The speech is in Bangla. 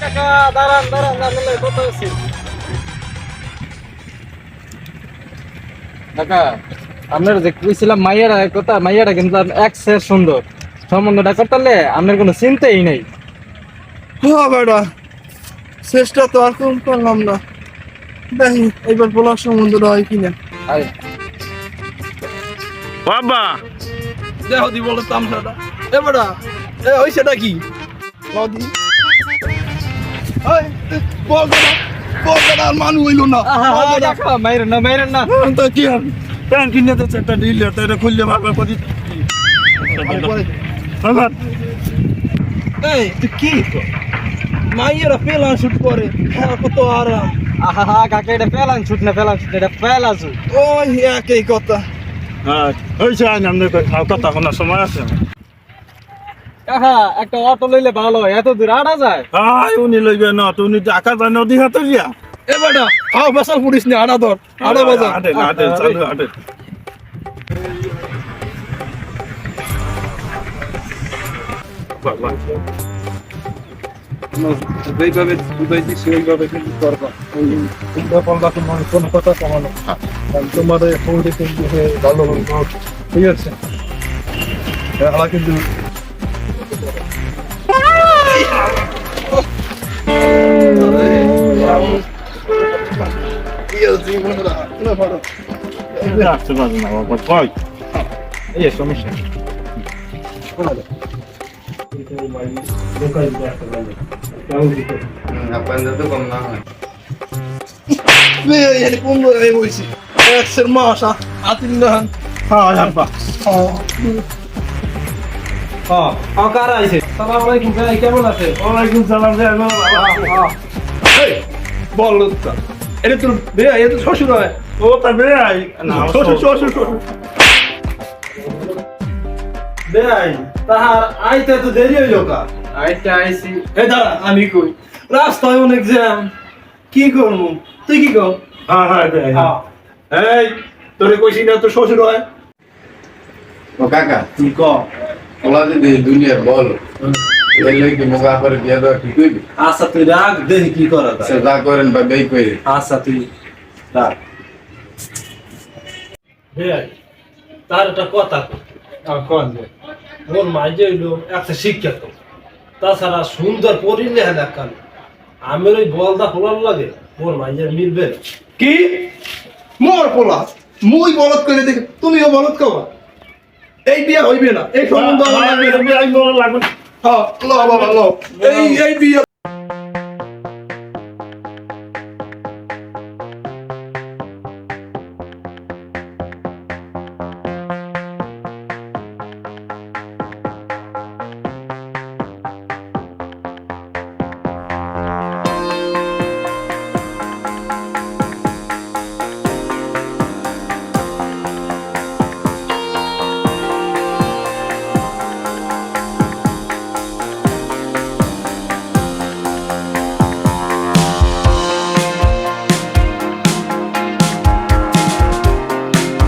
কাকা দাঁড়ান দাঁড়ান দাঁড়ান কত আছে কাকা আপনার যে কইছিলাম মাইয়ারা কথা মাইয়ারা কিন্তু এক শেষ সুন্দর সম্বন্ধটা করতে আপনার কোনো চিন্তাই নাই হ্যাঁ বেটা চেষ্টা তো আর কম করলাম না দেখি এইবার বলার সম্বন্ধটা হয় কিনা আরে বাবা দেখো দি বলো তামসাটা এ বেটা এ ওই সেটা কি নদী বল না আর মানু হইলো না কাকা মাইরেন না তো কি আর প্যান কিনে তো একটা ডিল তো এটা খুললে ভাবে করি এই তুই কি মাইয়েরা পেলা শুট করে হ্যাঁ কত আরাম আহা কাকা এটা ফেলান ছুট না এটা ফেলা ছুট ওই একই কথা হ্যাঁ হয়েছে আমাদের কথা শোনার সময় আছে কাকা একটা অটো লইলে ভালো হয় এত দূর আড়া যায় উনি লইবে না তো উনি টাকা যায় নদী হাতে গিয়া এ বেটা হাও বেসাল পুলিশ নি আড়া ধর আড়া বাজা হাটে চালু হাটে যেইভাবে বুঝাইছি সেইভাবে কিন্তু করবা তোমরা বলবা তোমার কোনো কথা কমানো তোমার ফোনটি কিন্তু ভালো ঠিক আছে আমার কিন্তু আসতে পারবে না বাবা কয় এই সমস্যা একশের মাস আতিন দান হ্যাঁ আব্বা কার আইছে সালাম আলাইকুম ভাই কেমন আছে ওয়ালাইকুম সালাম বল এটা তোর বে এটা শ্বশুর হয় ও তবে আই না শ্বশুর বেআই তাহার আইতে তো দেরি হইল কা আইতে আইছি এ দাঁড়া আমি কই রাস্তায় অনেক জ্যাম কি করবো তুই কি কর এই তোরে কইছি না তোর শ্বশুর হয় ও কাকা তুই ক ওলা যদি দুনিয়ার বল এই লই কি মোগা করে বিয়া দেওয়া ঠিক হইবে আচ্ছা তুই রাখ দেখি কি করা যায় সে যা করেন বা বেই কইরে আচ্ছা তুই রাখ বেআই তার একটা কথা কোন যে মোর মাঝে হইলো একটা শিক্ষিত তাছাড়া সুন্দর পরিলে দেখান আমার ওই বলদা পোলার লাগে মোর মাঝে মিলবে না। কি মোর পোলা মুই বলদ করে দেখে তুমিও বলদ খাওয়া এই বিয়া হইবে না এই সম্বন্ধ আমার লাগবে না। লাগবে হ্যাঁ ল বাবা ল এই বিয়া